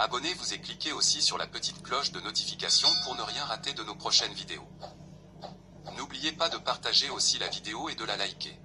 Abonnez-vous et cliquez aussi sur la petite cloche de notification pour ne rien rater de nos prochaines vidéos. N'oubliez pas de partager aussi la vidéo et de la liker.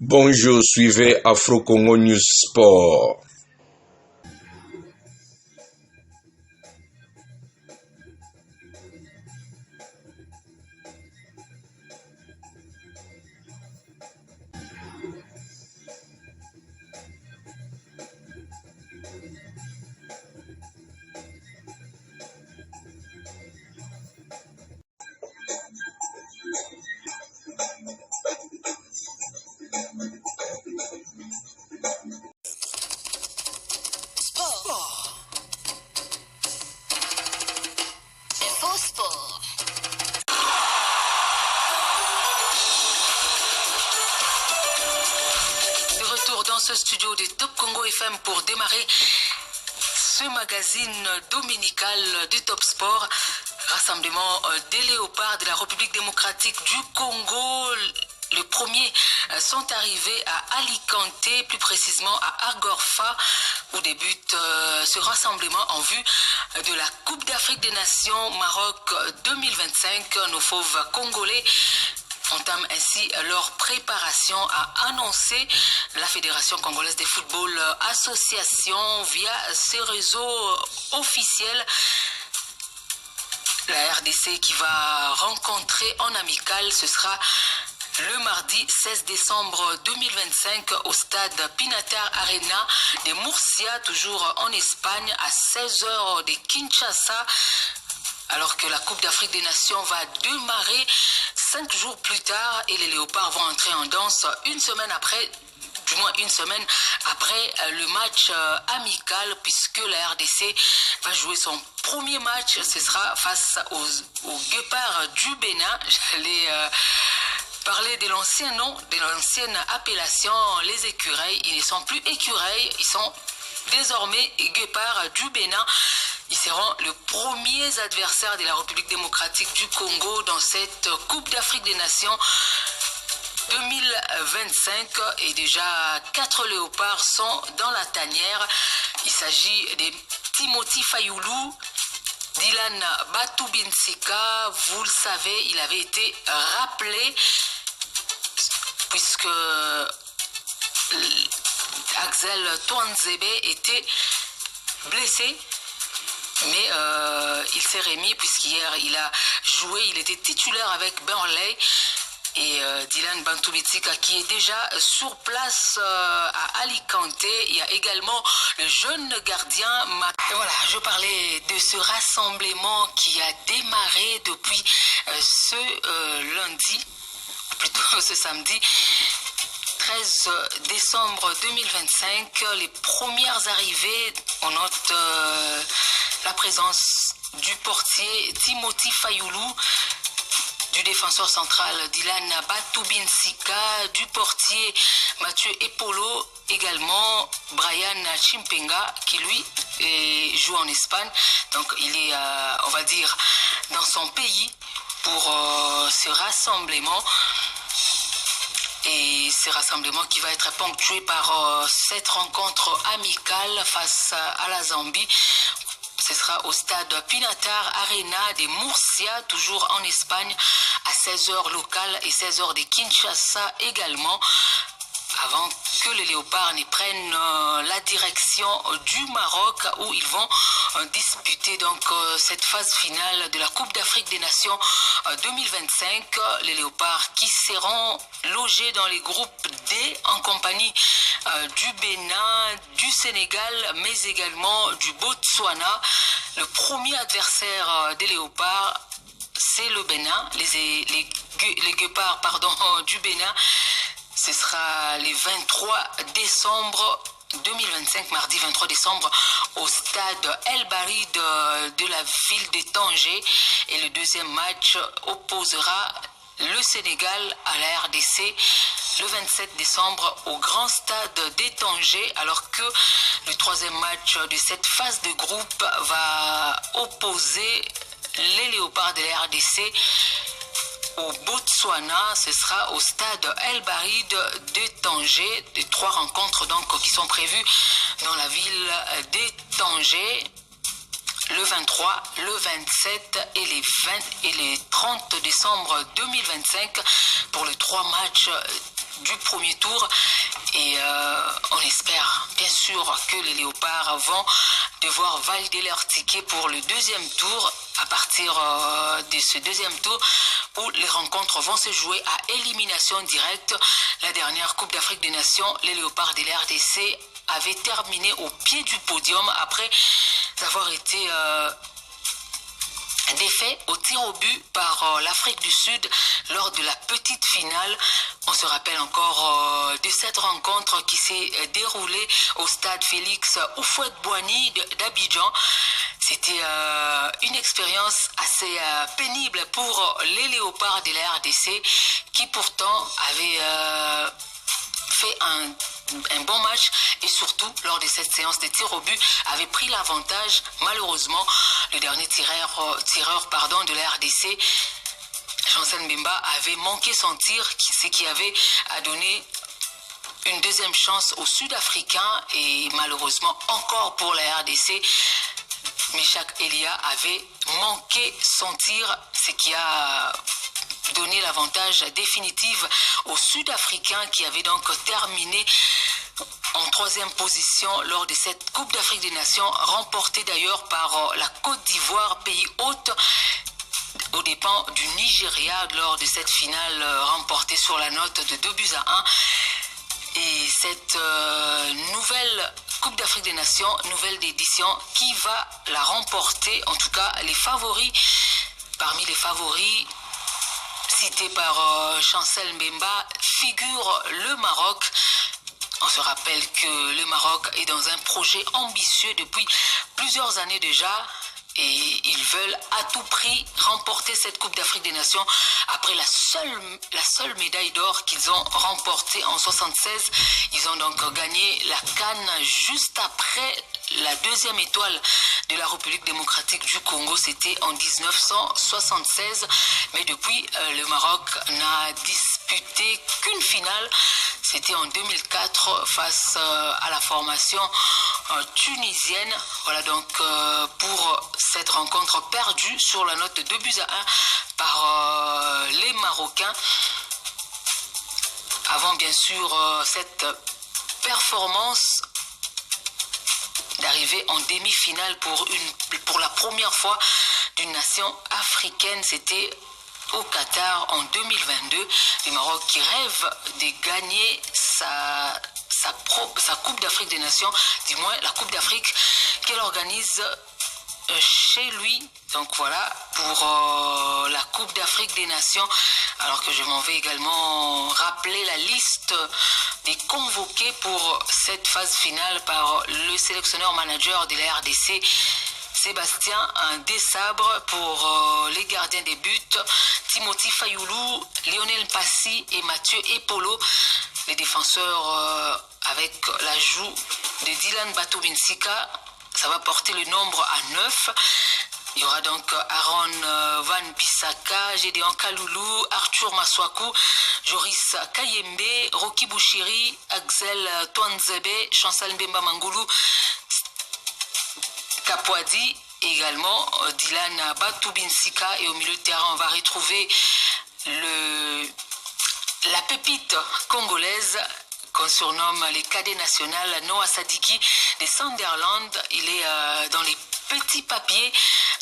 Bonjour, suivez Afro Congo News Sport. Dans ce studio de Top Congo FM pour démarrer ce magazine dominical du Top Sport. Rassemblement des léopards de la République démocratique du Congo. Les premiers sont arrivés à Alicante, plus précisément à Agorfa, où débute ce rassemblement en vue de la Coupe d'Afrique des Nations Maroc 2025. Nos fauves congolais entament ainsi leur préparation, a annoncé la Fédération congolaise de football association via ses réseaux officiels. La RDC qui va rencontrer en amical, ce sera le mardi 16 décembre 2025 au stade Pinatar Arena de Murcia, toujours en Espagne, à 16h de Kinshasa, alors que la Coupe d'Afrique des Nations va démarrer 5 jours plus tard et les léopards vont entrer en danse une semaine après le match amical, puisque la RDC va jouer son premier match. Ce sera face aux guépards du Bénin. J'allais parler de l'ancien nom, de l'ancienne appellation, les écureuils. Ils ne sont plus écureuils, ils sont désormais guépards du Bénin. Ils seront les premiers adversaires de la République démocratique du Congo dans cette Coupe d'Afrique des Nations 2025. Et déjà 4 léopards sont dans la tanière. Il s'agit de Timothy Fayoulou, Dylan Batubinsika. Vous le savez, il avait été rappelé puisque Axel Touanzebe était blessé. Mais il s'est remis puisqu'hier il a joué, il était titulaire avec Burnley. Et Dylan Batubinsika qui est déjà sur place à Alicante. Il y a également le jeune gardien. Et voilà, je parlais de ce rassemblement qui a démarré depuis ce lundi, plutôt ce samedi. 13 décembre 2025, les premières arrivées, on note la présence du portier Timothy Fayoulou, du défenseur central Dylan Batubinsika, du portier Mathieu Epolo, également Brian Chimpenga qui lui joue en Espagne. Donc il est, on va dire, dans son pays pour ce rassemblement. Et ce rassemblement qui va être ponctué par cette rencontre amicale face à la Zambie. Ce sera au stade Pinatar Arena de Murcia, toujours en Espagne, à 16h locales et 16h de Kinshasa également, avant que les léopards ne prennent la direction du Maroc, où ils vont disputer donc cette phase finale de la Coupe d'Afrique des Nations 2025. Les léopards qui seront logés dans les groupes D en compagnie du Bénin, du Sénégal, mais également du Botswana. Le premier adversaire des léopards, c'est le Bénin, les guépards du Bénin. Ce sera le 23 décembre 2025, mardi 23 décembre, au stade El Barid de la ville de Tanger. Et le deuxième match opposera le Sénégal à la RDC le 27 décembre au grand stade d'Étanger, alors que le troisième match de cette phase de groupe va opposer les Léopards de la RDC au Botswana. Ce sera au stade El Barid de Tanger. Des 3 rencontres donc qui sont prévues dans la ville d'Étanger le 23, le 27 et les 30 décembre 2025 pour les 3 matchs du premier tour. Et on espère bien sûr que les Léopards vont devoir valider leur ticket pour le deuxième tour. À partir de ce deuxième tour où les rencontres vont se jouer à élimination directe. La dernière Coupe d'Afrique des Nations, les Léopards de la RDC avaient terminé au pied du podium après avoir été défait au tir au but par l'Afrique du Sud lors de la petite finale. On se rappelle encore de cette rencontre qui s'est déroulée au stade Félix Houphouët-Boigny d'Abidjan. C'était une expérience assez pénible pour les Léopards de la RDC qui pourtant avaient fait un bon match et surtout lors de cette séance de tir au but avait pris l'avantage. Malheureusement, le dernier tireur de la RDC, Chancel Mbemba, avait manqué son tir, ce qui avait donné une deuxième chance aux Sud-Africains. Et malheureusement encore pour la RDC, Meshak Elia avait manqué son tir, ce qui a donné l'avantage définitif aux Sud-Africains qui avaient donc terminé en 3e position lors de cette Coupe d'Afrique des Nations, remportée d'ailleurs par la Côte d'Ivoire, pays hôte, aux dépens du Nigeria lors de cette finale remportée sur la note de 2-1. Et cette nouvelle Coupe d'Afrique des Nations, nouvelle édition, qui va la remporter? En tout cas, les favoris, parmi les favoris cités par Chancel Mbemba, figure le Maroc. On se rappelle que le Maroc est dans un projet ambitieux depuis plusieurs années déjà. Et ils veulent à tout prix remporter cette Coupe d'Afrique des Nations après la seule médaille d'or qu'ils ont remportée en 1976. Ils ont donc gagné la CAN juste après la deuxième étoile de la République démocratique du Congo. C'était en 1976. Mais depuis, le Maroc n'a disputé qu'une finale. C'était en 2004 face à la formation tunisienne. Voilà donc pour cette rencontre perdue sur la note de 2-1 par les Marocains. Avant bien sûr cette performance d'arriver en demi-finale pour la première fois d'une nation africaine, c'était au Qatar en 2022. Le Maroc qui rêve de gagner sa Coupe d'Afrique des Nations, du moins la Coupe d'Afrique qu'elle organise chez lui. Donc voilà pour la Coupe d'Afrique des Nations. Alors que je m'en vais également rappeler la liste des convoqués pour cette phase finale par le sélectionneur manager de la RDC, Sébastien Desabre. Pour les gardiens des buts, Timothy Fayoulou, Lionel Passy et Mathieu Epolo. Les défenseurs avec l'ajout de Dylan Batobinsika, ça va porter le nombre à 9. Il y aura donc Aaron Van Bissaka, Gédéon Kaloulou, Arthur Maswaku, Joris Kayembe, Rocky Bouchiri, Axel Twanzebe, Chancel Mbemba Mangoulou, Kapwadi, également Dylan Batobinsika. Et au milieu de terrain, on va retrouver la pépite congolaise qu'on surnomme les cadets nationaux, Noah Sadiki de Sunderland. Il est dans les petits papiers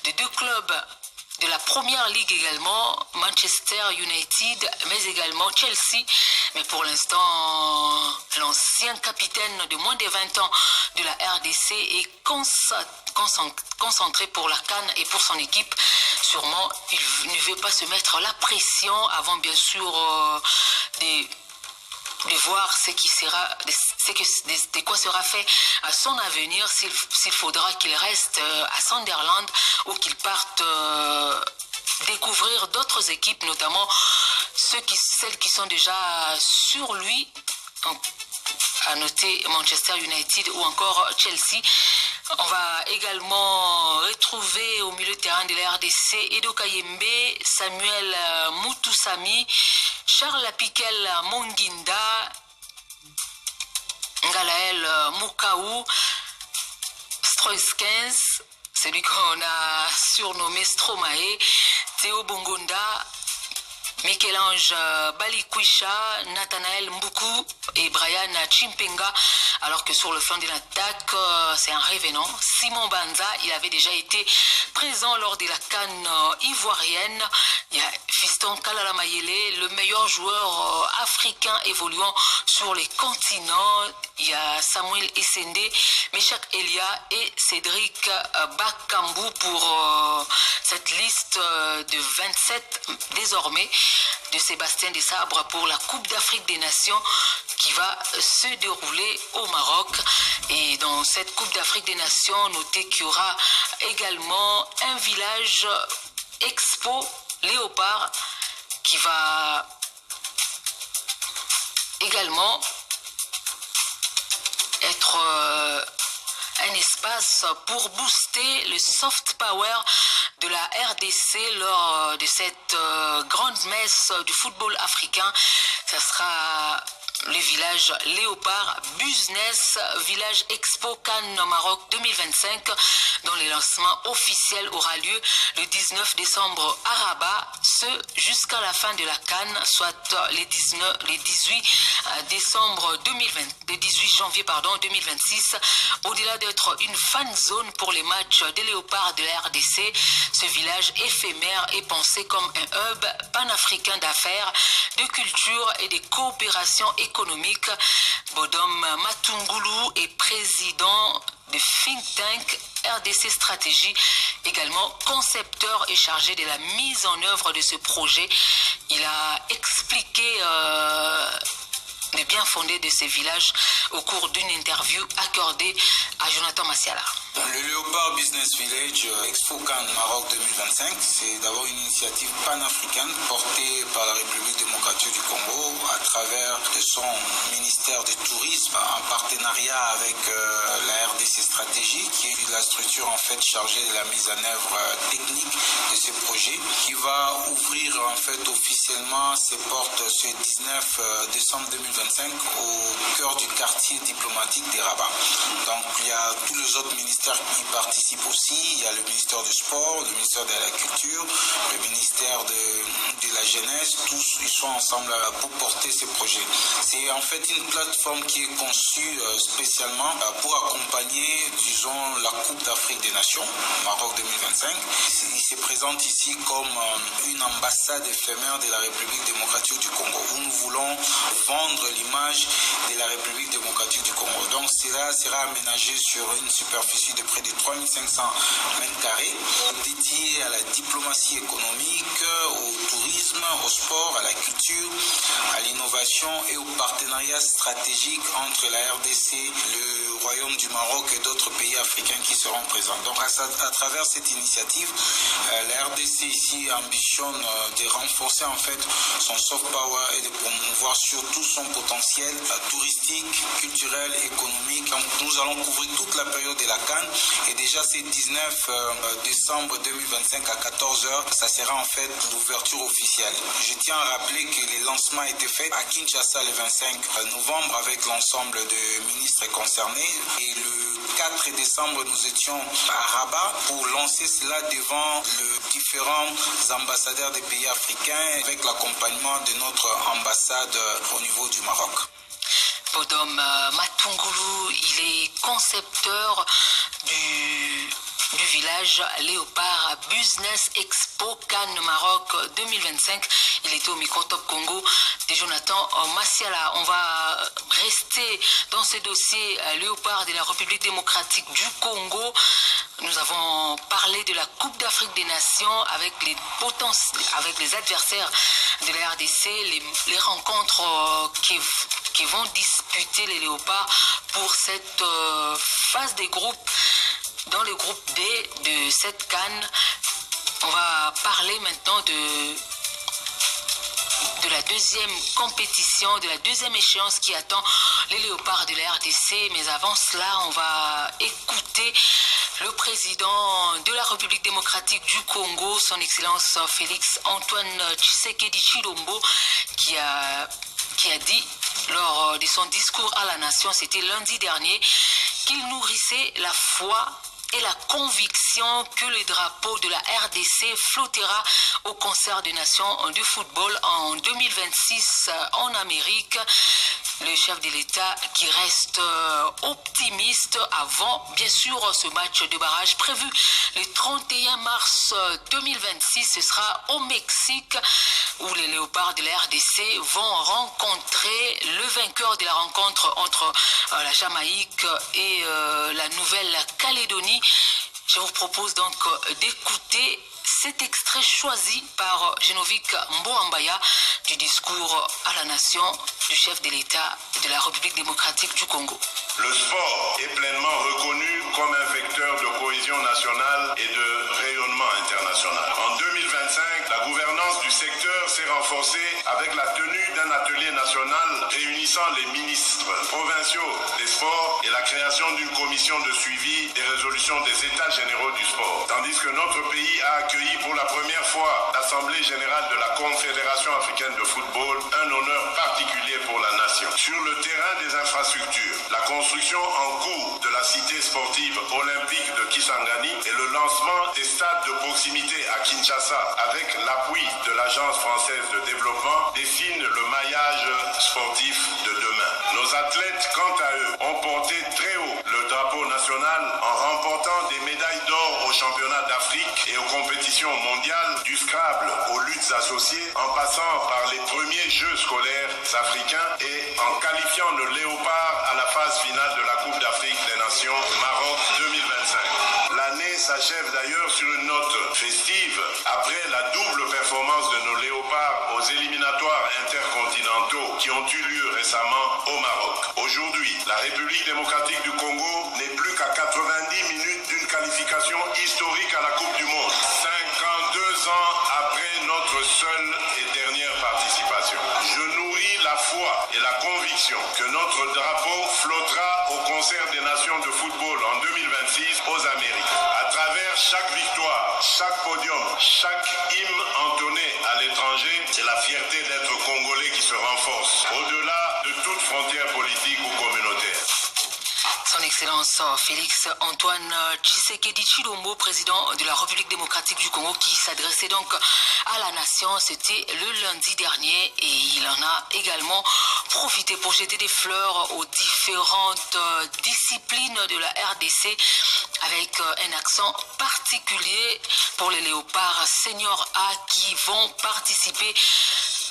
de 2 clubs de la première ligue également, Manchester United, mais également Chelsea. Mais pour l'instant, l'ancien capitaine de moins de 20 ans de la RDC est concentré pour la CAN et pour son équipe. Sûrement, il ne veut pas se mettre la pression avant bien sûr de de voir de quoi sera fait à son avenir, s'il faudra qu'il reste à Sunderland ou qu'il parte découvrir d'autres équipes, notamment celles qui sont déjà sur lui, à noter Manchester United ou encore Chelsea. On va également retrouver au milieu de terrain de la RDC Edo Kayembe, Samuel Mutusami, Charles Piquel Monginda, Ngalael Mukaou, Stroiskens, celui qu'on a surnommé Stromae, Théo Bongonda, Michel-Ange Balikwisha, Nathanaël Mbuku et Brian Chimpenga. Alors que sur le flanc de l'attaque, c'est un revenant. Simon Banza, il avait déjà été présent lors de la CAN ivoirienne. Il y a Fiston Kalala Mayele, le meilleur joueur africain évoluant sur les continents. Il y a Samuel Essende, Meshak Elia et Cédric Bakambu pour cette liste de 27 désormais de Sébastien Desabre pour la Coupe d'Afrique des Nations qui va se dérouler au Maroc. Et dans cette Coupe d'Afrique des Nations, notez qu'il y aura également un village Expo Léopard qui va également être un espace pour booster le soft power de la RDC lors de cette grande messe du football africain. Ça sera le village Léopard Business Village Expo Cannes Maroc 2025, dont le lancement officiel aura lieu le 19 décembre à Rabat, ce jusqu'à la fin de la Cannes, soit le 18 janvier 2026. Au-delà d'être une fan zone pour les matchs des Léopards de la RDC, ce village éphémère est pensé comme un hub panafricain d'affaires, de culture et de coopération économique. Bodom Matungulu est président de think tank RDC Stratégie, également concepteur et chargé de la mise en œuvre de ce projet. Il a expliqué le bien fondé de ces villages au cours d'une interview accordée à Jonathan Massiala. Le Léopard Business Village Expo Cannes Maroc 2025, c'est d'abord une initiative panafricaine portée par la République démocratique du Congo à travers son ministère du Tourisme en partenariat avec la RDC Stratégie, qui est la structure en fait chargée de la mise en œuvre technique de ce projet, qui va ouvrir en fait officiellement ses portes ce 19 décembre 2025 au cœur du quartier diplomatique des Rabat. Donc il y a tous les autres ministères qui participent aussi. Il y a le ministère du Sport, le ministère de la Culture, le ministère de la Jeunesse. Tous ils sont ensemble pour porter ce projet. C'est en fait une plateforme qui est conçue spécialement pour accompagner, disons, la Coupe d'Afrique des Nations, Maroc 2025. Il se présente ici comme une ambassade éphémère de la République démocratique du Congo, où nous voulons vendre l'image de la République démocratique du Congo. Donc cela sera aménagé sur une superficie de près de 3500 mètres carrés, dédié à la diplomatie économique, au tourisme, au sport, à la culture, à l'innovation et au partenariat stratégique entre la RDC, le Royaume du Maroc et d'autres pays africains qui seront présents. Donc à travers cette initiative, la RDC ici ambitionne de renforcer en fait son soft power et de promouvoir surtout son potentiel touristique, culturel, économique. Donc, nous allons couvrir toute la période de la Cannes et déjà c'est 19 décembre 2025 à 14h, ça sera en fait l'ouverture officielle. Je tiens à rappeler que les lancements étaient faits à Kinshasa le 25 novembre avec l'ensemble des ministres concernés et le 4 décembre nous étions à Rabat pour lancer cela devant les différents ambassadeurs des pays africains avec l'accompagnement de notre ambassade au niveau du Maroc. Bodom Matungulu, il est concepteur du village Léopard Business Expo Cannes Maroc 2025. Il était au micro Top Congo de Jonathan Massiala. On va rester dans ce dossier Léopard de la République démocratique du Congo. Nous avons parlé de la Coupe d'Afrique des Nations avec les adversaires de la RDC, les rencontres qui qui vont disputer les Léopards pour cette phase des groupes. Dans le groupe D de cette CAN, on va parler maintenant de la deuxième compétition, de la deuxième échéance qui attend les Léopards de la RDC. Mais avant cela, on va écouter le président de la République démocratique du Congo, son Excellence Félix Antoine Tshisekedi Tshilombo, qui a dit lors de son discours à la nation, c'était lundi dernier, qu'il nourrissait la foi et la conviction que le drapeau de la RDC flottera au concert des nations du football en 2026 en Amérique. Le chef de l'État qui reste optimiste avant, bien sûr, ce match de barrage prévu le 31 mars 2026. Ce sera au Mexique où les Léopards de la RDC vont rencontrer le vainqueur de la rencontre entre la Jamaïque et la Nouvelle-Calédonie. Je vous propose donc d'écouter cet extrait choisi par Genovic Mboambaya du discours à la nation du chef de l'État de la République démocratique du Congo. Le sport est pleinement reconnu comme un vecteur de cohésion nationale et de rayonnement international. En 2025, la gouvernance du secteur s'est renforcée avec la tenue d'un atelier national réunissant les ministres provinciaux des sports et la création d'une commission de suivi des résolutions des États généraux du sport. Tandis que notre pays a accueilli pour la première fois l'Assemblée générale de la Confédération africaine de football, un honneur particulier pour la nation. Sur le terrain des infrastructures, la construction en cours de la cité sportive olympique de Kisangani et le lancement des stades de proximité à Kinshasa avec l'appui de l'Agence française de développement dessinent le maillage sportif de demain. Nos athlètes, quant à eux, ont porté très haut le drapeau national en remportant des médailles d'or aux championnats d'Afrique et aux compétitions mondiales, du Scrabble aux luttes associées, en passant par les premiers Jeux scolaires africains et en qualifiant le Léopard à la phase finale de la Coupe d'Afrique des Nations Maroc 2025. L'année s'achève d'ailleurs sur une note festive après la double performance de nos Léopards aux éliminatoires intercontinentaux qui ont eu lieu récemment au Maroc. Aujourd'hui, la République démocratique du Congo n'est plus qu'à 90 minutes d'une qualification historique à la Coupe du Monde. 52 ans après notre seule et dernière participation. Je nourris la foi et la conviction que notre drapeau flottera au concert des nations de football en 2026 aux Amériques. À travers chaque victoire, chaque podium, chaque hymne entonné à l'étranger, c'est la fierté d'être Congolais qui se renforce, au-delà de toute frontière politique ou communautaire. Son Excellence Félix Antoine Tshisekedi Tshilombo, président de la République démocratique du Congo, qui s'adressait donc à la nation, c'était le lundi dernier, et il en a également profité pour jeter des fleurs aux différentes disciplines de la RDC, avec un accent particulier pour les Léopards Senior A qui vont participer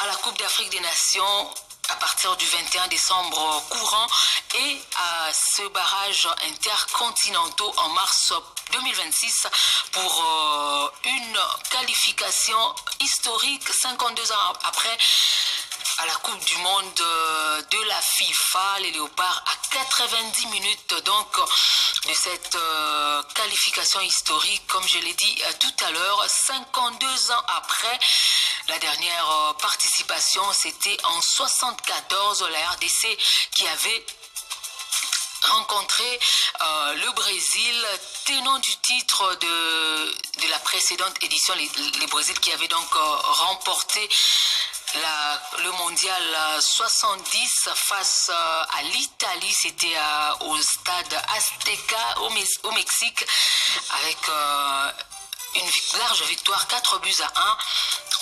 à la Coupe d'Afrique des Nations à partir du 21 décembre courant et à ce barrage intercontinental en mars 2026 pour une qualification historique 52 ans après à la Coupe du Monde de la FIFA. Les Léopards à 90 minutes donc de cette qualification historique, comme je l'ai dit tout à l'heure, 52 ans après. La dernière participation, c'était en 1974, la RDC qui avait rencontré le Brésil, tenant du titre de la précédente édition, les Brésil qui avait donc remporté le mondial 70 face à l'Italie. C'était au stade Azteca au Mexique avec une large victoire, 4-1.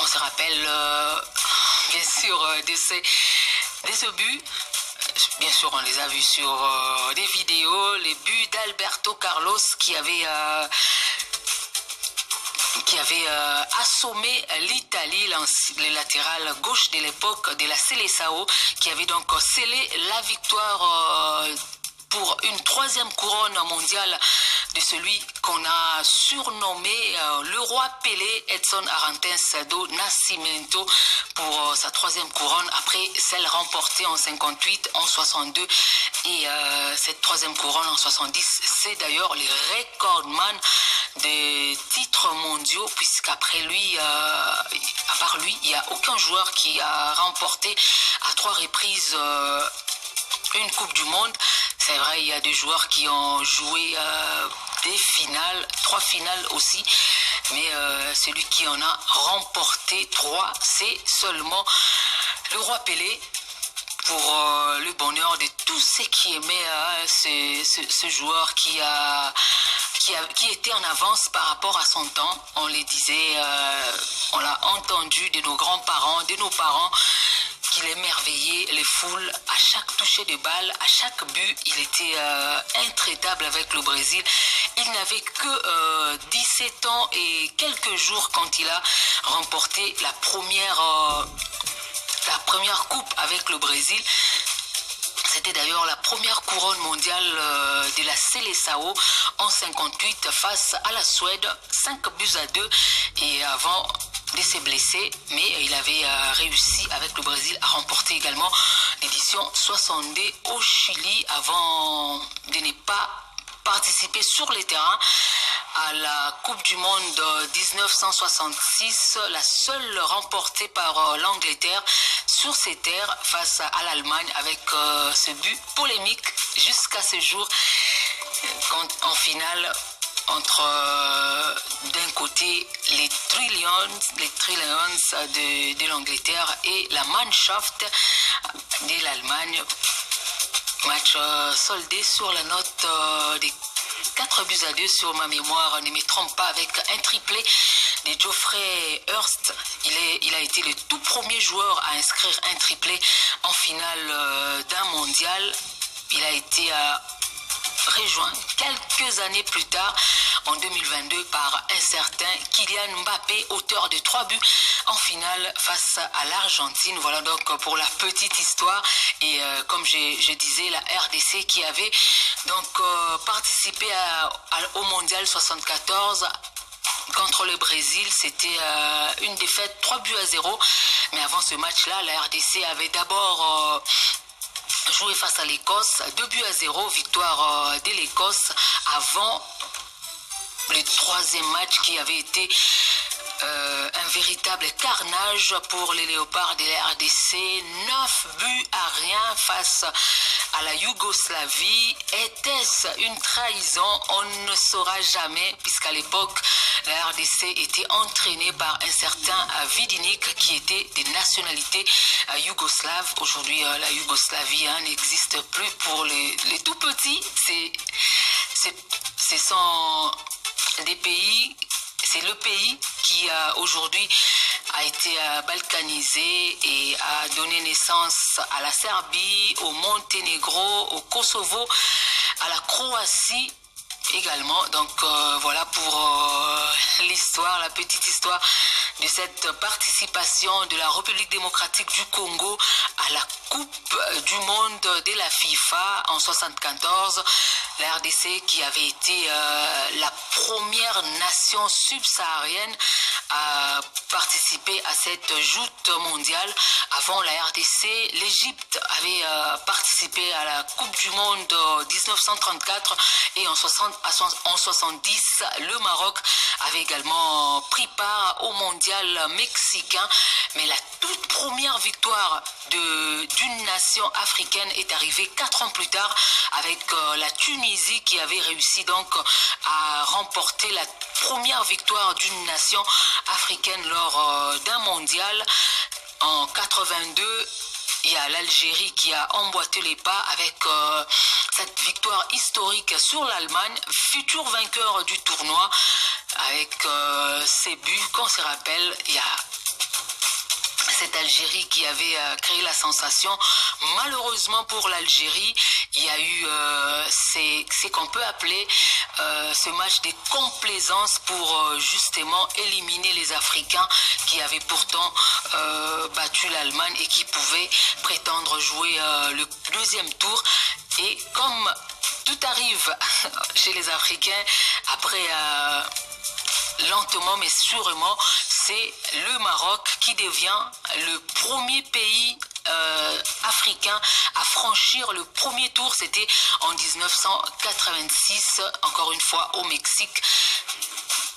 On se rappelle bien sûr de ce but. Bien sûr, on les a vus sur des vidéos, les buts d'Alberto Carlos qui avait assommé l'Italie, le latéral gauche de l'époque de la Seleção, qui avait donc scellé la victoire pour une troisième couronne mondiale de celui qu'on a surnommé le roi Pelé, Edson Arantes do Nascimento, pour sa 3e couronne après celle remportée en 58, en 62 et cette 3e couronne en 70. C'est d'ailleurs le recordman des titres mondiaux, puisqu'après lui, à part lui, il n'y a aucun joueur qui a remporté à 3 reprises une Coupe du Monde. C'est vrai, il y a des joueurs qui ont joué des finales, 3 finales aussi, mais celui qui en a remporté 3, c'est seulement le roi Pelé, pour le bonheur de tous ceux qui aimaient ce joueur qui était en avance par rapport à son temps. On les disait, on l'a entendu de nos grands-parents, de nos parents, qu'il émerveillait les foules à chaque toucher de balle, à chaque but. Il était intraitable avec le Brésil. Il n'avait que 17 ans et quelques jours quand il a remporté la première coupe avec le Brésil. C'était d'ailleurs la première couronne mondiale de la Seleção en 58 face à la Suède, 5-2. Et avant de se blesser, mais il avait réussi avec le Brésil à remporter également l'édition 62 au Chili avant de ne pas participer sur les terrains à la Coupe du Monde 1966, la seule remportée par l'Angleterre sur ses terres face à l'Allemagne, avec ce but polémique jusqu'à ce jour, quand en finale entre d'un côté les Three Lions de l'Angleterre et la Mannschaft de l'Allemagne. Match soldé sur la note des 4-2 sur ma mémoire, ne me trompe pas, avec un triplé de Geoffrey Hurst. Il a été le tout premier joueur à inscrire un triplé en finale d'un mondial. Il a été rejoint quelques années plus tard, en 2022, par un certain Kylian Mbappé, auteur de 3 buts en finale face à l'Argentine. Voilà donc pour la petite histoire. Et comme je disais, la RDC qui avait donc participé au Mondial 74 contre le Brésil, c'était une défaite 3-0. Mais avant ce match-là, la RDC avait d'abord joué face à l'Écosse, 2-0, victoire de l'Écosse, avant le 3e match qui avait été un véritable carnage pour les Léopards de la RDC, 9-0 face à la Yougoslavie. Était-ce une trahison? On ne saura jamais, puisqu'à l'époque, la RDC était entraînée par un certain Vidinik qui était de nationalité yougoslave. Aujourd'hui, la Yougoslavie n'existe plus pour les tout petits. Ce sont des pays, c'est le pays qui aujourd'hui a été balkanisé et a donné naissance à la Serbie, au Monténégro, au Kosovo, à la Croatie également. Donc voilà pour l'histoire, la petite histoire de cette participation de la République démocratique du Congo à la Coupe du Monde de la FIFA en 1974. La RDC qui avait été la première nation subsaharienne à participer à cette joute mondiale. Avant la RDC, l'Égypte avait participé à la Coupe du Monde 1934 et en 1970, le Maroc avait également pris part au mondial mexicain. Mais la toute première victoire d'une nation africaine est arrivée 4 ans plus tard avec la Tunisie qui avait réussi donc à remporter la première victoire d'une nation africaine lors d'un mondial. En 82, il y a l'Algérie qui a emboîté les pas avec cette victoire historique sur l'Allemagne, futur vainqueur du tournoi, avec ses buts. Qu'on se rappelle, il y a cette Algérie qui avait créé la sensation. Malheureusement pour l'Algérie, il y a eu ce qu'on peut appeler ce match de complaisance pour justement éliminer les Africains qui avaient pourtant battu l'Allemagne et qui pouvaient prétendre jouer le 2e tour. Et comme tout arrive chez les Africains, après lentement mais sûrement, c'est le Maroc qui devient le premier pays africain à franchir le premier tour. C'était en 1986, encore une fois au Mexique,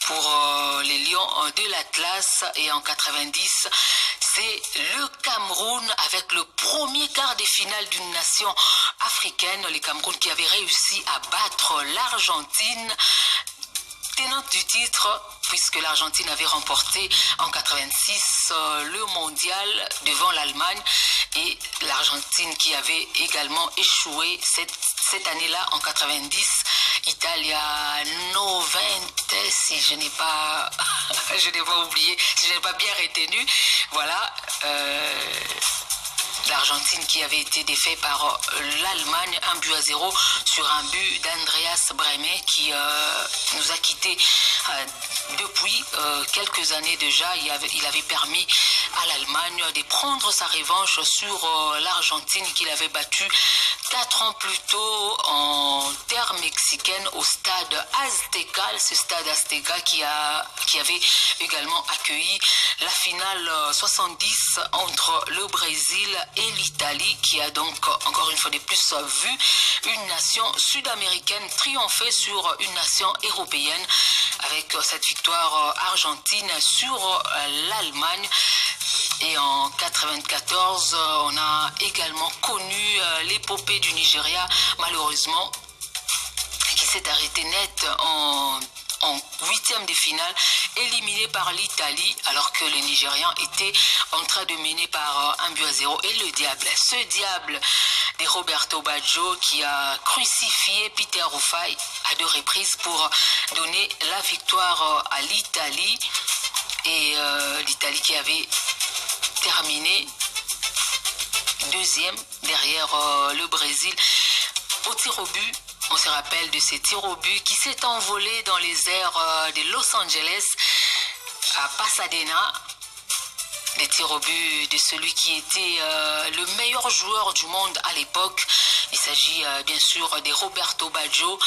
pour les Lions de l'Atlas. Et en 90, c'est le Cameroun avec le premier quart de finale d'une nation africaine, le Cameroun qui avait réussi à battre l'Argentine, tenante du titre, puisque l'Argentine avait remporté en 86 le mondial devant l'Allemagne, et l'Argentine qui avait également échoué cette année-là en 90. Italia 90, si je n'ai pas oublié, si je n'ai pas bien retenu. Voilà, l'Argentine qui avait été défaite par l'Allemagne 1-0 sur un but d'Andreas Brehme qui nous a quittés depuis quelques années déjà. Il avait permis à l'Allemagne de prendre sa revanche sur l'Argentine qu'il avait battue 4 ans plus tôt en terre mexicaine au stade Azteca, ce stade Azteca qui avait également accueilli la finale 70 entre le Brésil et l'Italie, qui a donc encore une fois de plus vu une nation sud-américaine triompher sur une nation européenne avec cette victoire argentine sur l'Allemagne. Et en 94, on a également connu l'épopée du Nigeria, malheureusement, qui s'est arrêtée net en huitième de finale, éliminé par l'Italie, alors que les Nigérians étaient en train de mener par 1-0. Et le diable, ce diable de Roberto Baggio qui a crucifié Peter Rufai à 2 reprises pour donner la victoire à l'Italie. Et l'Italie qui avait terminé deuxième derrière le Brésil au tir au but. On se rappelle de ces tirs au but qui s'est envolé dans les airs de Los Angeles à Pasadena. Des tirs au but de celui qui était le meilleur joueur du monde à l'époque. Il s'agit bien sûr de Roberto Baggio.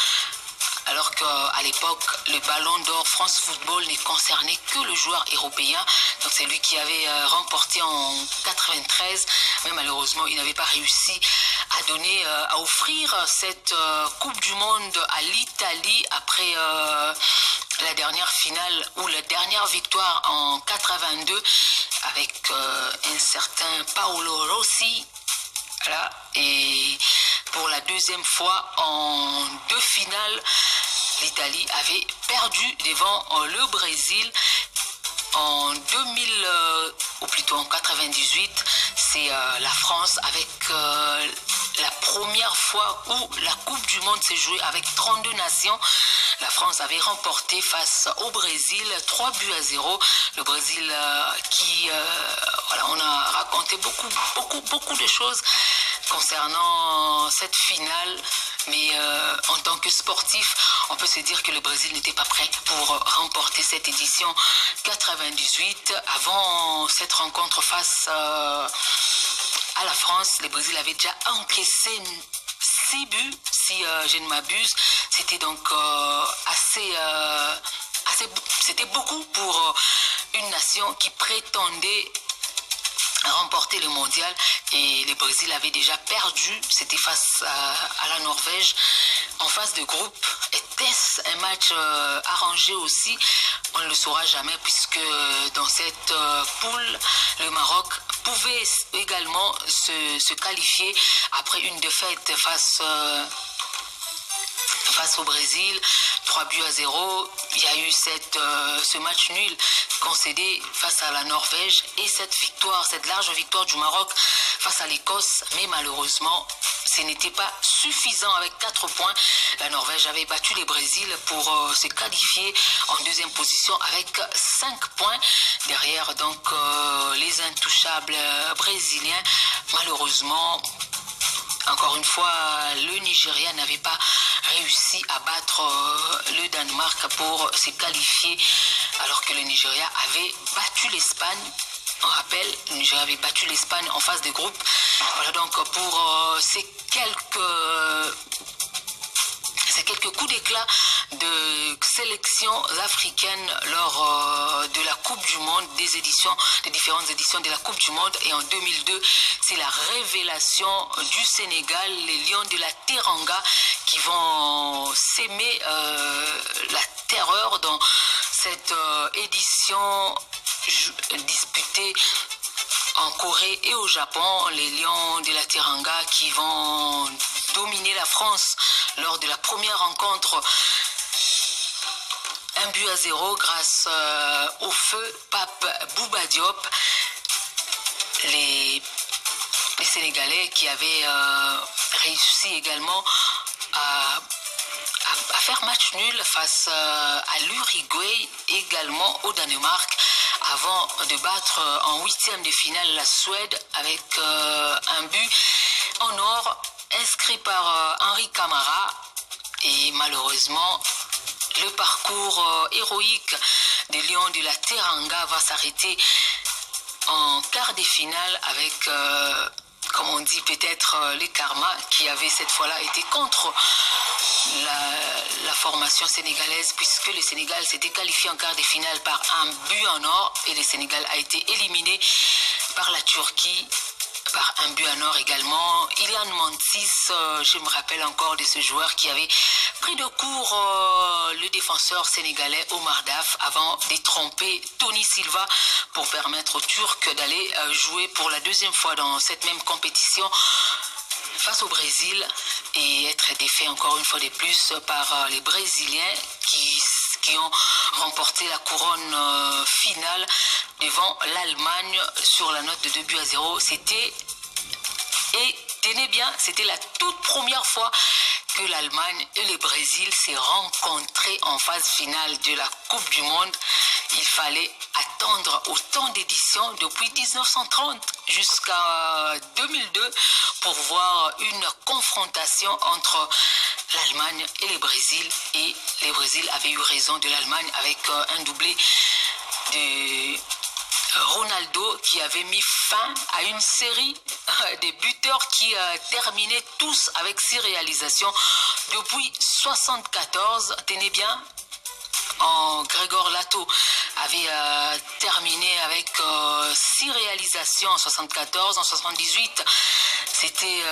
Alors qu'à l'époque, le Ballon d'Or France Football ne concernait que le joueur européen. Donc c'est lui qui avait remporté en 93, mais malheureusement, il n'avait pas réussi à offrir cette Coupe du Monde à l'Italie après la dernière finale ou la dernière victoire en 82 avec un certain Paolo Rossi. Voilà. Et pour la deuxième fois en 2 finales, l'Italie avait perdu devant le Brésil. En 2000, ou plutôt en 98, c'est la France avec la première fois où la Coupe du Monde s'est jouée avec 32 nations. La France avait remporté face au Brésil 3-0. Le Brésil voilà, on a raconté beaucoup de choses concernant cette finale, mais en tant que sportif, on peut se dire que le Brésil n'était pas prêt pour remporter cette édition 98. Avant cette rencontre face à la France, le Brésil avait déjà encaissé 6 buts, si je ne m'abuse. C'était donc c'était beaucoup pour une nation qui prétendait remporter le mondial, et le Brésil avait déjà perdu. C'était face à la Norvège en phase de groupe. Était-ce un match arrangé aussi? On ne le saura jamais, puisque dans cette poule, le Maroc pouvait également se qualifier après une défaite face au Brésil, 3-0. Il y a eu ce match nul concédé face à la Norvège et cette large victoire du Maroc face à l'Écosse. Mais malheureusement, ce n'était pas suffisant avec 4 points. La Norvège avait battu le Brésil pour se qualifier en 2e position avec 5 points. Derrière donc les intouchables brésiliens. Malheureusement, encore une fois, le Nigeria n'avait pas réussi à battre le Danemark pour se qualifier, alors que le Nigeria avait battu l'Espagne. On rappelle, le Nigeria avait battu l'Espagne en phase de groupe. Voilà donc pour ces quelques C'est quelques coups d'éclat de sélections africaines lors de la Coupe du Monde, des différentes éditions de la Coupe du Monde. Et en 2002, c'est la révélation du Sénégal, les Lions de la Teranga, qui vont s'aimer la terreur dans cette édition disputée en Corée et au Japon. Les Lions de la Teranga qui vont dominer la France lors de la première rencontre 1-0 grâce au feu Pape Bouba Diop. Les Sénégalais qui avaient réussi également à faire match nul face à l'Uruguay, également au Danemark, avant de battre en huitième de finale la Suède avec un but en or inscrit par Henri Camara. Et malheureusement, le parcours héroïque des Lions de la Teranga va s'arrêter en quart de finale avec, comme on dit peut-être, les karmas qui avaient cette fois-là été contre la formation sénégalaise, puisque le Sénégal s'était qualifié en quart de finale par un but en or et le Sénégal a été éliminé par la Turquie par un but en or également. Ilian Mantis, je me rappelle encore de ce joueur qui avait pris de court le défenseur sénégalais Omar Daf avant de tromper Tony Silva pour permettre aux Turcs d'aller jouer pour la deuxième fois dans cette même compétition face au Brésil et être défait encore une fois de plus par les Brésiliens qui ont remporté la couronne finale devant l'Allemagne sur la note de 2-0. Tenez bien, c'était la toute première fois que l'Allemagne et le Brésil s'est rencontrés en phase finale de la Coupe du Monde. Il fallait attendre autant d'éditions depuis 1930 jusqu'à 2002 pour voir une confrontation entre l'Allemagne et le Brésil. Et le Brésil avait eu raison de l'Allemagne avec un doublé de Ronaldo qui avait mis fin à une série de buteurs qui terminaient tous avec 6 réalisations depuis 1974. Tenez bien, Gregor Lato avait terminé avec 6 réalisations en 1974. En 1978, c'était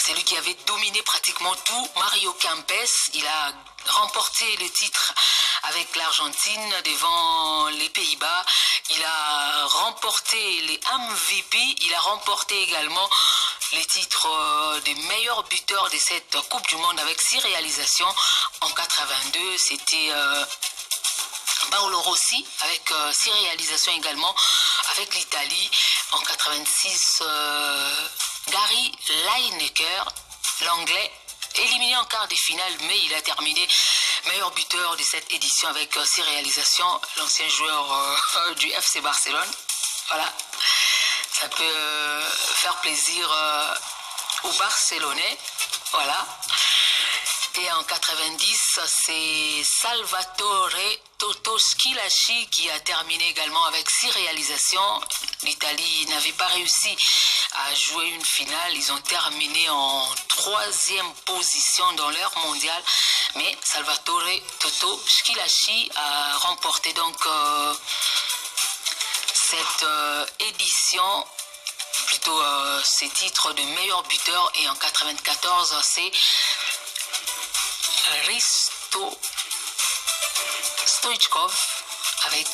celui qui avait dominé pratiquement tout, Mario Kempes. Il a remporté le titre avec l'Argentine devant les Pays-Bas. Il a remporté les MVP. Il a remporté également les titres des meilleurs buteurs de cette Coupe du Monde avec 6 réalisations. En 82, c'était Paolo Rossi avec 6 réalisations également avec l'Italie. En 86, Gary Lineker, l'anglais, éliminé en quart de finale, mais il a terminé meilleur buteur de cette édition avec 6 réalisations, l'ancien joueur du FC Barcelone. Voilà, ça peut faire plaisir aux Barcelonais. Voilà. Et en 90, c'est Salvatore Toto Schillaci qui a terminé également avec 6 réalisations. L'Italie n'avait pas réussi à jouer une finale. Ils ont terminé en 3e position dans l'ère mondiale. Mais Salvatore Toto Schillaci a remporté donc cette édition, plutôt ces titres de meilleur buteur. Et en 94, c'est Risto Stoichkov avec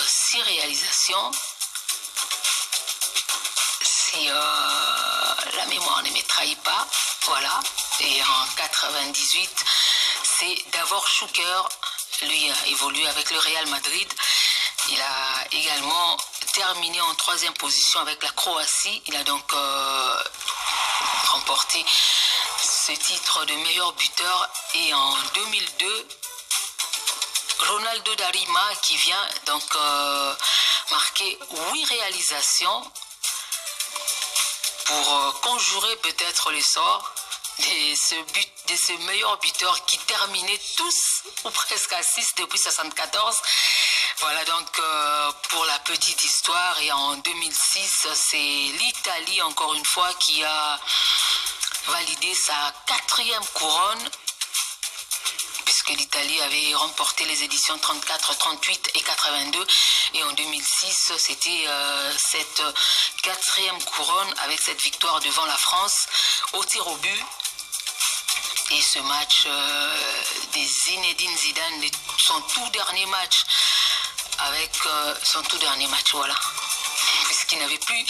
6 réalisations. Si la mémoire ne me trahit pas, voilà. Et en 98, c'est Davor Šuker. Lui a évolué avec le Real Madrid. Il a également terminé en 3e position avec la Croatie. Il a donc remporté ce titre de meilleur buteur. Et en 2002, Ronaldo Darima qui vient donc marquer 8 réalisations pour conjurer peut-être les sorts de ce meilleur buteur qui terminait tous ou presque à 6 depuis 1974. Voilà donc pour la petite histoire. Et en 2006, c'est l'Italie encore une fois qui a validé sa 4e couronne que l'Italie avait remporté les éditions 34, 38 et 82. Et en 2006, c'était cette 4e couronne avec cette victoire devant la France au tir au but. Et ce match des Zinedine Zidane, son tout dernier match, voilà. Puisqu'il n'avait plus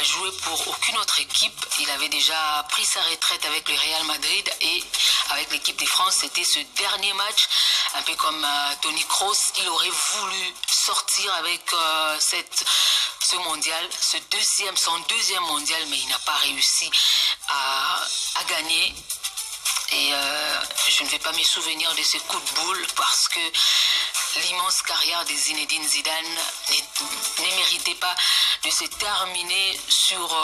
joué pour aucune autre équipe, il avait déjà pris sa retraite avec le Real Madrid et avec l'équipe de France, c'était ce dernier match, un peu comme Toni Kroos, il aurait voulu sortir avec ce mondial, son deuxième mondial, mais il n'a pas réussi à gagner. Et je ne vais pas me souvenir de ce coup de boule parce que l'immense carrière de Zinedine Zidane ne méritait pas de se terminer sur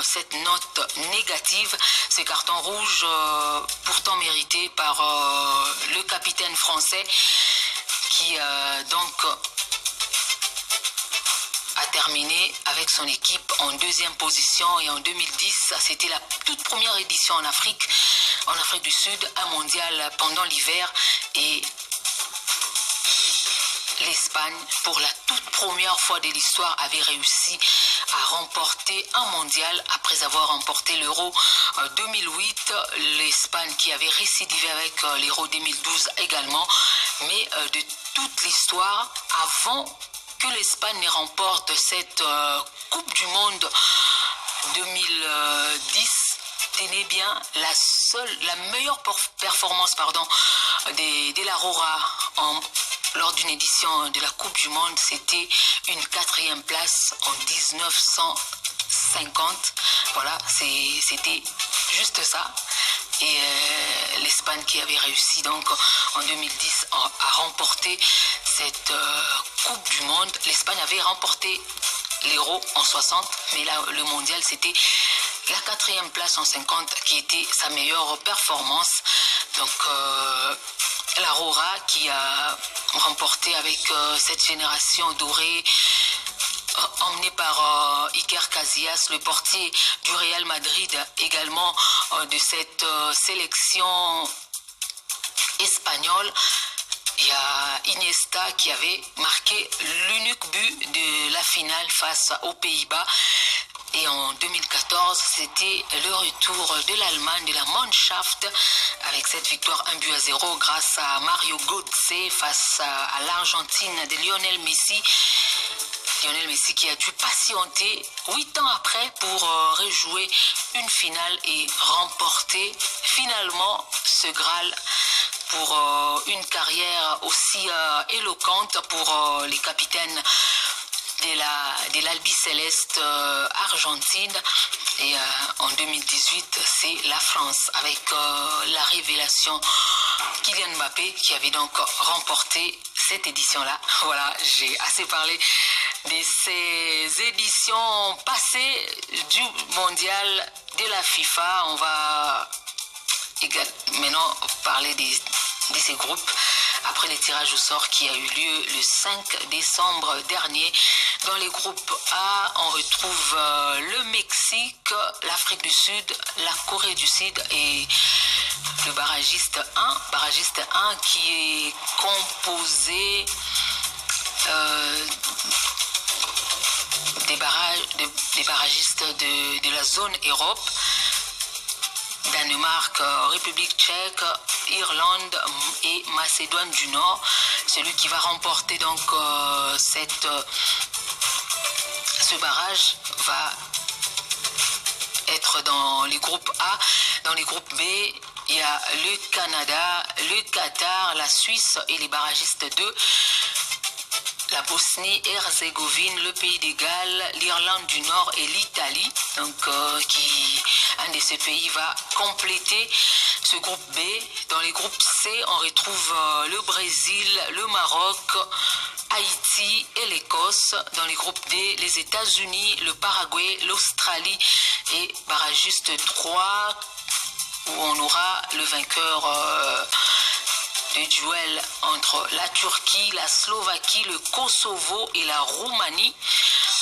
cette note négative. Ce carton rouge pourtant mérité par le capitaine français qui donc a terminé avec son équipe en 2e position. Et en 2010, c'était la toute première édition en Afrique du Sud, un mondial pendant l'hiver, et l'Espagne, pour la toute première fois de l'histoire, avait réussi à remporter un mondial après avoir remporté l'Euro 2008. L'Espagne qui avait récidivé avec l'Euro 2012 également, mais de toute l'histoire, avant que l'Espagne ne remporte cette Coupe du Monde 2010, tenez bien, la meilleure performance de la Rora lors d'une édition de la Coupe du Monde, c'était une 4e place en 1950. Voilà, c'était juste ça. Et l'Espagne qui avait réussi donc en 2010 à remporter cette Coupe du Monde. L'Espagne avait remporté l'Euro en 60, mais là le mondial c'était la 4e place en 50 qui était sa meilleure performance. Donc la Rora qui a remporté avec cette génération dorée emmené par Iker Casillas, le portier du Real Madrid, également de cette sélection espagnole. Il y a Iniesta qui avait marqué l'unique but de la finale face aux Pays-Bas. Et en 2014, c'était le retour de l'Allemagne, de la Mannschaft, avec cette victoire 1-0 grâce à Mario Götze face à l'Argentine de Lionel Messi. Lionel Messi qui a dû patienter 8 ans après pour rejouer une finale et remporter finalement ce Graal pour une carrière aussi éloquente pour les capitaines de l'Albi-Céleste Argentine. Et en 2018, c'est la France avec la révélation Kylian Mbappé qui avait donc remporté cette édition-là. Voilà, j'ai assez parlé de ces éditions passées du mondial de la FIFA. On va maintenant parler de ces groupes après les tirages au sort qui a eu lieu le 5 décembre dernier. Dans les groupes A, on retrouve le Mexique, l'Afrique du Sud, la Corée du Sud et le barragiste 1 qui est composé des barragistes de la zone Europe, Danemark, République tchèque, Irlande et Macédoine du Nord. Celui qui va remporter donc ce barrage va être dans les groupes A. Dans les groupes B, il y a le Canada, le Qatar, la Suisse et les barragistes 2. La Bosnie-Herzégovine, le Pays de Galles, l'Irlande du Nord et l'Italie. Donc, un de ces pays va compléter ce groupe B. Dans les groupes C, on retrouve le Brésil, le Maroc, Haïti et l'Écosse. Dans les groupes D, les États-Unis, le Paraguay, l'Australie et barragiste 3, où on aura le vainqueur de duel entre la Turquie, la Slovaquie, le Kosovo et la Roumanie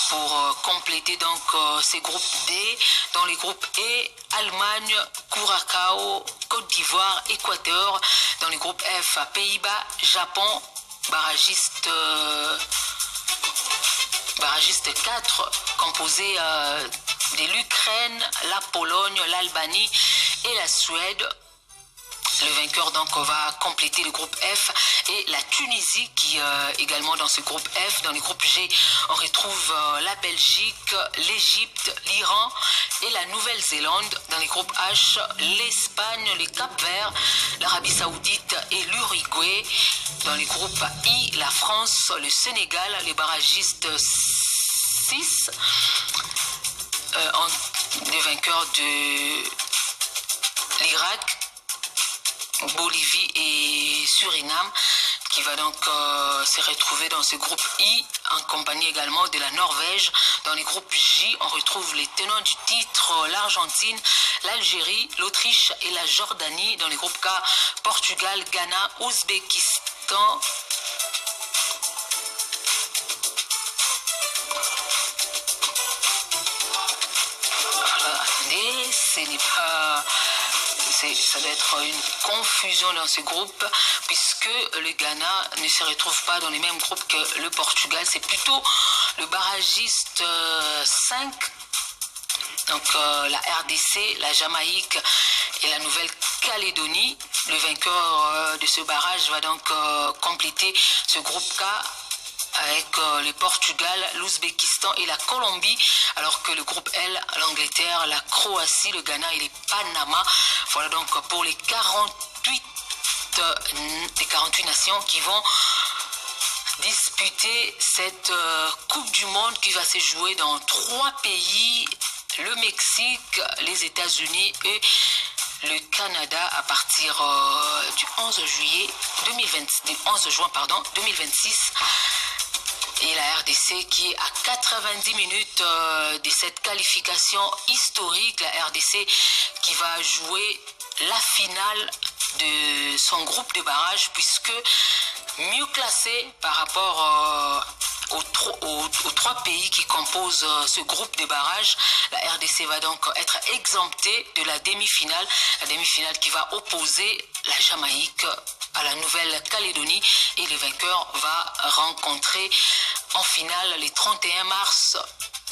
pour compléter donc ces groupes D. Dans les groupes E, Allemagne, Curaçao, Côte d'Ivoire, Équateur. Dans le groupe F, Pays-Bas, Japon, barragiste 4, composé de l'Ukraine, la Pologne, l'Albanie et la Suède. Le vainqueur donc va compléter le groupe F et la Tunisie qui également dans ce groupe F. Dans le groupe G, on retrouve la Belgique, l'Égypte, l'Iran et la Nouvelle-Zélande. Dans le groupe H, l'Espagne, le Cap-Vert, l'Arabie Saoudite et l'Uruguay. Dans le groupe I, la France, le Sénégal, les barragistes 6. Les vainqueurs de l'Irak, Bolivie et Suriname, qui va donc se retrouver dans ce groupe I, en compagnie également de la Norvège. Dans le groupe J, on retrouve les tenants du titre, l'Argentine, l'Algérie, l'Autriche et la Jordanie. Dans le groupe K, Portugal, Ghana, Ouzbékistan, attendez, ce n'est pas... Ça doit être une confusion dans ce groupe, puisque le Ghana ne se retrouve pas dans les mêmes groupes que le Portugal. C'est plutôt le barragiste 5, donc la RDC, la Jamaïque et la Nouvelle-Calédonie. Le vainqueur de ce barrage va donc compléter ce groupe K avec le Portugal, l'Ouzbékistan et la Colombie, alors que le groupe L, l'Angleterre, la Croatie, le Ghana et les Panama. Voilà donc pour les 48 nations qui vont disputer cette Coupe du Monde qui va se jouer dans 3 pays, le Mexique, les États-Unis et le Canada à partir du 11 juin 2026. Et la RDC qui est à 90 minutes de cette qualification historique, la RDC qui va jouer la finale de son groupe de barrage, puisque mieux classé par rapport aux 3 pays qui composent ce groupe de barrage, la RDC va donc être exemptée de la demi-finale qui va opposer la Jamaïque à la Nouvelle-Calédonie, et le vainqueur va rencontrer en finale le 31 mars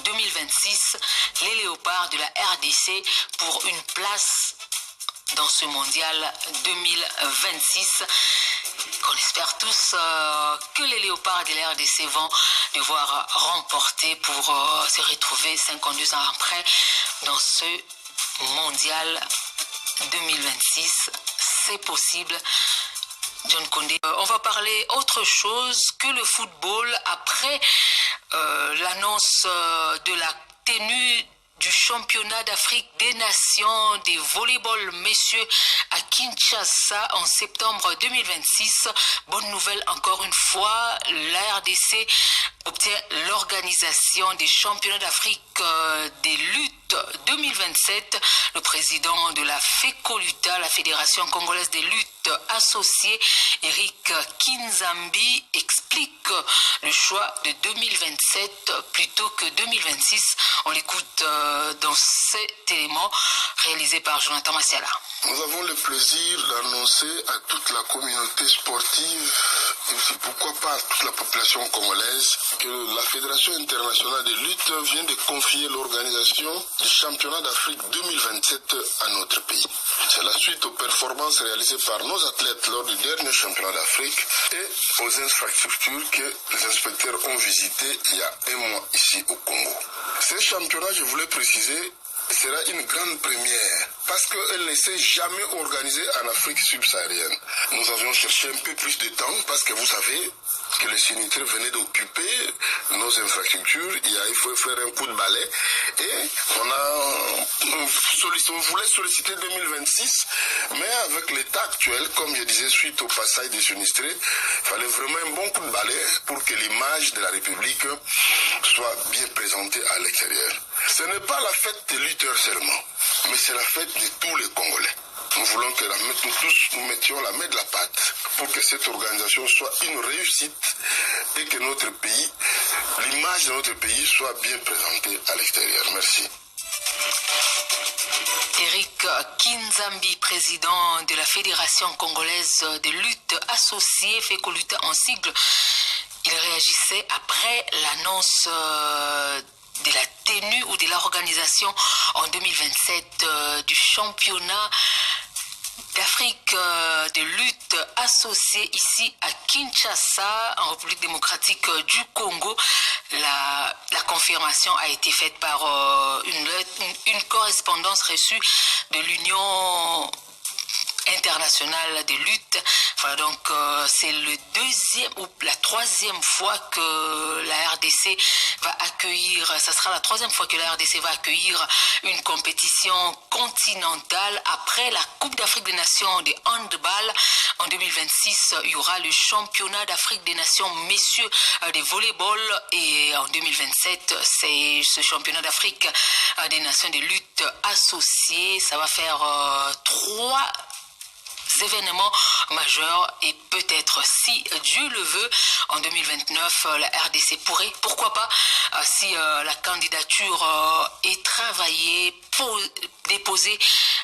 2026 les Léopards de la RDC pour une place dans ce mondial 2026 qu'on espère tous que les Léopards de la RDC vont devoir remporter pour se retrouver 52 ans après dans ce mondial 2026. C'est possible. John Condé. On va parler autre chose que le football après l'annonce de la tenue du championnat d'Afrique des Nations des volleyball messieurs à Kinshasa en septembre 2026. Bonne nouvelle encore une fois, la RDC obtient l'organisation des championnats d'Afrique des luttes 2027. Le président de la FECOLUTA, la Fédération congolaise des luttes associées, Eric Kinzambi, explique le choix de 2027 plutôt que 2026. On l'écoute dans cet élément réalisé par Jonathan Massiala. Nous avons le plaisir d'annoncer à toute la communauté sportive, et aussi pourquoi pas à toute la population congolaise, que la Fédération internationale de lutte vient de confier l'organisation du championnat d'Afrique 2027 à notre pays. C'est la suite aux performances réalisées par nos athlètes lors du dernier championnat d'Afrique et aux infrastructures que les inspecteurs ont visitées il y a un mois ici au Congo. Ce championnat, je voulais préciser, sera une grande première parce qu'elle ne s'est jamais organisée en Afrique subsaharienne. Nous avions cherché un peu plus de temps parce que vous savez que les signataires venaient d'occuper nos infrastructures. Il faut faire un coup de balai et on voulait solliciter 2026, mais avec l'état actuel, comme je disais, suite au passage des sinistrés, il fallait vraiment un bon coup de balai pour que l'image de la République soit bien présentée à l'extérieur. Ce n'est pas la fête des lutteurs seulement, mais c'est la fête de tous les Congolais. Nous voulons que nous tous nous mettions la main de la pâte pour que cette organisation soit une réussite et que notre pays, l'image de notre pays soit bien présentée à l'extérieur. Merci. Frédéric Kinzambi, président de la Fédération congolaise de lutte associée, FECOLUTA en sigle, il réagissait après l'annonce de la tenue ou de l'organisation en 2027 du championnat d'Afrique de lutte associée ici à Kinshasa, en République démocratique du Congo. La confirmation a été faite par une correspondance reçue de l'Union internationale de lutte. Voilà, donc c'est le deuxième ou la troisième fois que la RDC va accueillir, ça sera la troisième fois que la RDC va accueillir une compétition continentale après la Coupe d'Afrique des Nations de handball. En 2026, il y aura le championnat d'Afrique des Nations messieurs de volleyball, et en 2027, c'est ce championnat d'Afrique des Nations de lutte associée. Ça va faire 3 événements majeurs, et peut-être, si Dieu le veut, en 2029, la RDC pourrait, pourquoi pas, si la candidature est travaillée, déposée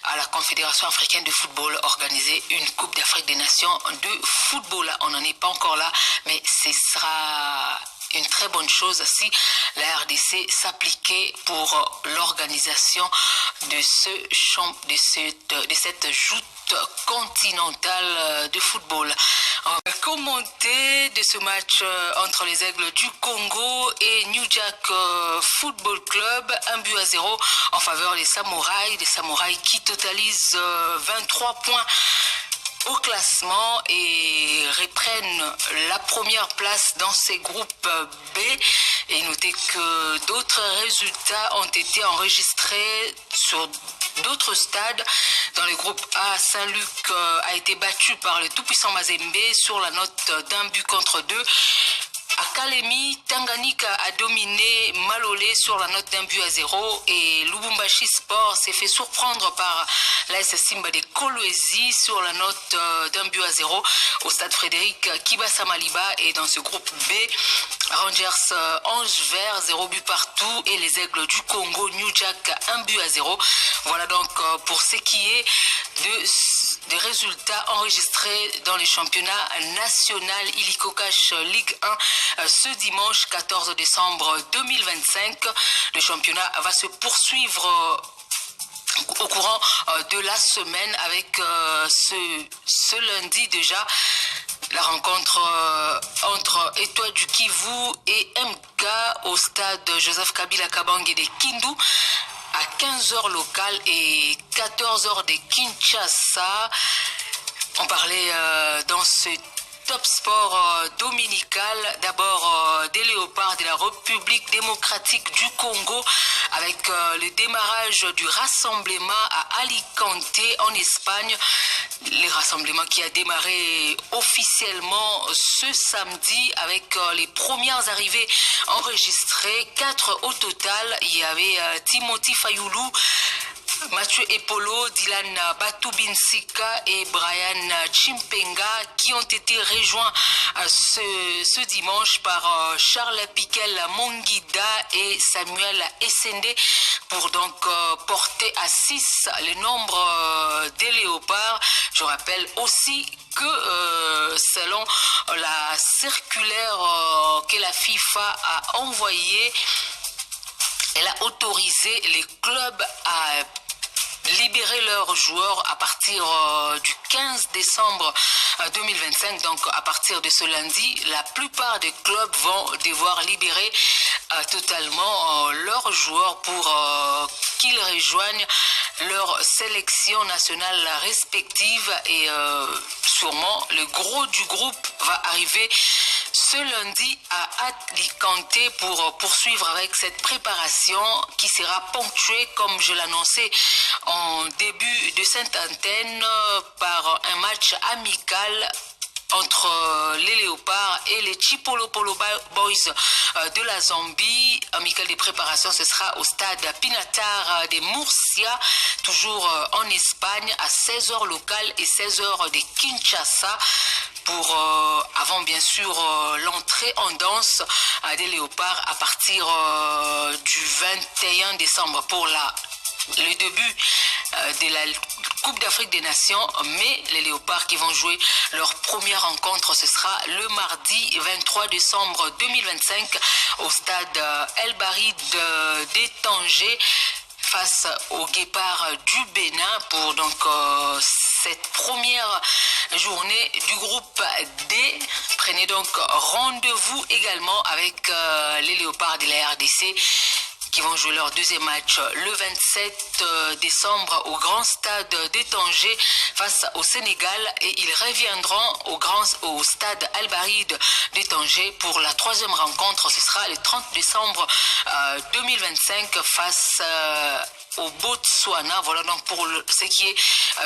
à la Confédération africaine de football, organiser une Coupe d'Afrique des Nations de football. On n'en est pas encore là, mais ce sera une très bonne chose si la RDC s'appliquait pour l'organisation de cette joute continentale de football. On va commenter de ce match entre les Aigles du Congo et New Jack Football Club, 1-0 en faveur des Samouraïs qui totalisent 23 points au classement et reprennent la première place dans ces groupes B. Et notez que d'autres résultats ont été enregistrés sur d'autres stades. Dans le groupe A, Saint-Luc a été battu par le tout-puissant Mazembe sur la note d'1-2. À Kalemi, Tanganyika a dominé Malolé sur la note d'1-0, et Lubumbashi Sport s'est fait surprendre par l'AS Simba de Kolwezi sur la note d'1-0 au stade Frédéric Kibasa Maliba. Et dans ce groupe B, Rangers Ange Vert 0 but partout, et les Aigles du Congo New Jack 1-0. Voilà donc pour ce qui est des résultats enregistrés dans le championnat national Illico Cash Ligue 1 ce dimanche 14 décembre 2025. Le championnat va se poursuivre au courant de la semaine avec ce lundi déjà la rencontre entre Étoile du Kivu et MK au stade Joseph Kabila Kabange de Kindu à 15h locale et 14h de Kinshasa. On parlait dans ce Top Sport dominical, d'abord des Léopards de la République démocratique du Congo avec le démarrage du rassemblement à Alicante en Espagne. Le rassemblement qui a démarré officiellement ce samedi avec les premières arrivées enregistrées, 4 au total. Il y avait Timothy Fayoulou, Mathieu Epolo, Dylan Batubinsika et Brian Chimpenga qui ont été rejoints ce dimanche par Charles Piquel Monguida et Samuel Essende pour donc porter à 6 le nombre des Léopards. Je rappelle aussi que selon la circulaire que la FIFA a envoyée, elle a autorisé les clubs à libérer leurs joueurs à partir du 15 décembre 2025. Donc à partir de ce lundi, la plupart des clubs vont devoir libérer totalement leurs joueurs pour qu'ils rejoignent leur sélection nationale respective. Et sûrement le gros du groupe va arriver ce lundi à Alicante pour poursuivre avec cette préparation qui sera ponctuée, comme je l'annonçais en début de cette antenne, par un match amical entre les Léopards et les Chipolo Polo Boys de la Zambie. Amical de préparation, ce sera au stade Pinatar de Murcia, toujours en Espagne, à 16h locale et 16h de Kinshasa, pour avant bien sûr l'entrée en danse des Léopards à partir du 21 décembre pour le début de la Coupe d'Afrique des Nations, mais les Léopards qui vont jouer leur première rencontre, ce sera le mardi 23 décembre 2025 au stade El Barid de Tanger face aux Guépards du Bénin pour donc cette première journée du groupe D. Prenez donc rendez-vous également avec les Léopards de la RDC qui vont jouer leur deuxième match le 27 décembre au grand stade de Tanger face au Sénégal et ils reviendront au stade Al Barid de Tanger pour la troisième rencontre. Ce sera le 30 décembre 2025 face au Botswana. Voilà donc pour ce qui est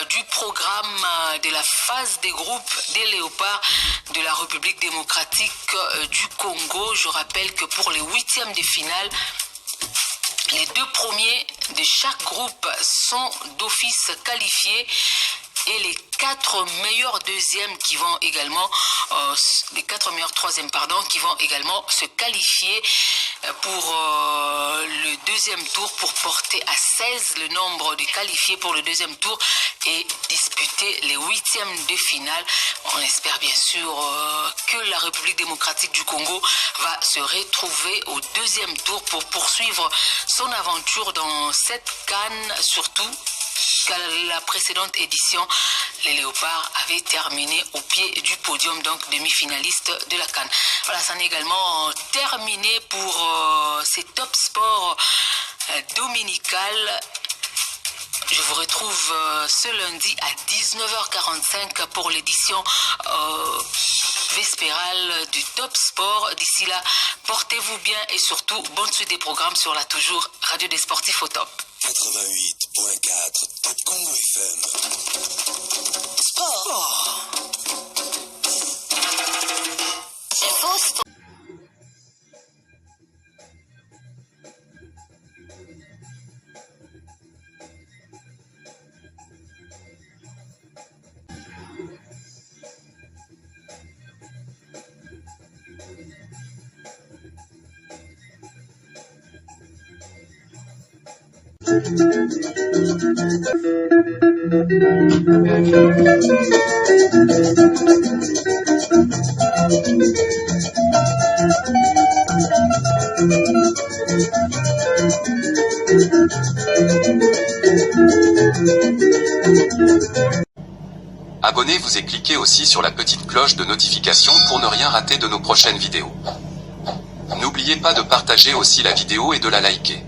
du programme de la phase des groupes des Léopards de la République démocratique du Congo. Je rappelle que pour les huitièmes de finale, les deux premiers de chaque groupe sont d'office qualifiés et les 4 meilleurs deuxièmes qui vont également, les 4 meilleurs troisièmes qui vont également se qualifier pour le deuxième tour pour porter à 16 le nombre de qualifiés pour le deuxième tour et disputer les huitièmes de finale. On espère bien sûr que la République démocratique du Congo va se retrouver au deuxième tour pour poursuivre son aventure dans cette CAN, surtout qu'à la précédente édition, les Léopards avaient terminé au pied du podium, donc demi-finaliste de la CAN. Voilà, ça en est également terminé pour ces Top Sports dominicales. Je vous retrouve ce lundi à 19h45 pour l'édition vespérale du Top Sport. D'ici là, portez-vous bien et surtout, bonne suite des programmes sur la toujours Radio des Sportifs au top. 88.4 Top Congo FM. Sport. Info sport. Abonnez-vous et cliquez aussi sur la petite cloche de notification pour ne rien rater de nos prochaines vidéos. N'oubliez pas de partager aussi la vidéo et de la liker.